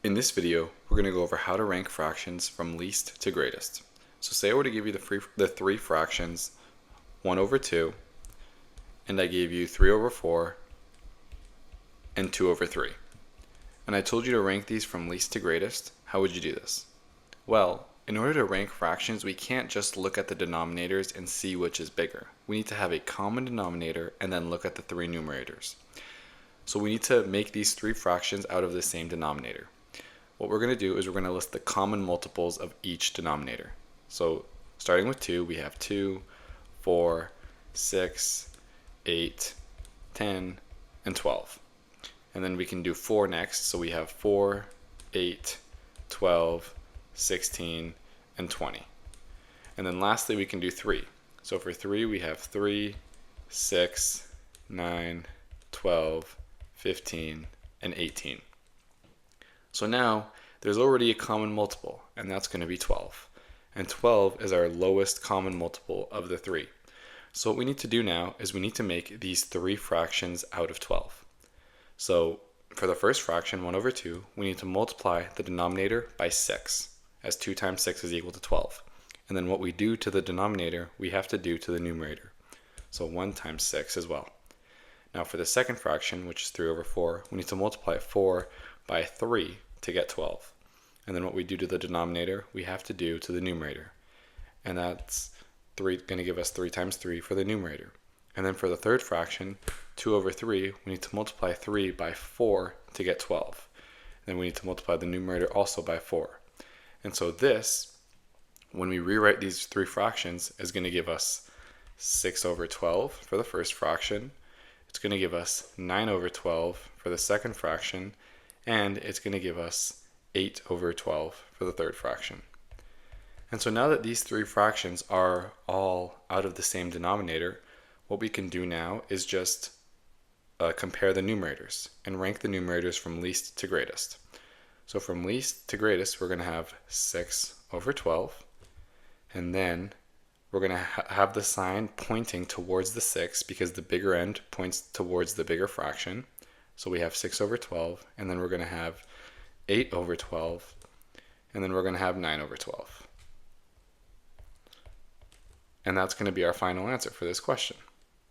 In this video, we're going to go over how to rank fractions from least to greatest. So say I were to give you the three fractions 1 over 2, and I gave you 3 over 4, and 2 over 3. And I told you to rank these from least to greatest. How would you do this? Well, in order to rank fractions, we can't just look at the denominators and see which is bigger. We need to have a common denominator and then look at the three numerators. So we need to make these three fractions out of the same denominator. What we're going to do is we're going to list the common multiples of each denominator. So starting with 2, we have 2, 4, 6, 8, 10, and 12. And then we can do 4 next, so we have 4, 8, 12, 16, and 20. And then lastly we can do 3. So for 3 we have 3, 6, 9, 12, 15, and 18. So now there's already a common multiple, and that's going to be 12. And 12 is our lowest common multiple of the three. So what we need to do now is we need to make these three fractions out of 12. So for the first fraction, 1 over 2, we need to multiply the denominator by 6, as 2 times 6 is equal to 12. And then what we do to the denominator, we have to do to the numerator. So 1 times 6 as well. Now for the second fraction, which is 3 over 4, we need to multiply 4 by 3 to get 12. And then what we do to the denominator, we have to do to the numerator. And that's going to give us 3 times 3 for the numerator. And then for the third fraction, 2 over 3, we need to multiply 3 by 4 to get 12. And then we need to multiply the numerator also by 4. And so this, when we rewrite these three fractions, is going to give us 6 over 12 for the first fraction. It's going to give us 9 over 12 for the second fraction, and it's going to give us 8 over 12 for the third fraction. And so now that these three fractions are all out of the same denominator, what we can do now is just compare the numerators and rank the numerators from least to greatest. So from least to greatest, we're going to have 6 over 12, and then we're going to have the sign pointing towards the 6 because the bigger end points towards the bigger fraction. So we have 6 over 12, and then we're going to have 8 over 12, and then we're going to have 9 over 12. And that's going to be our final answer for this question.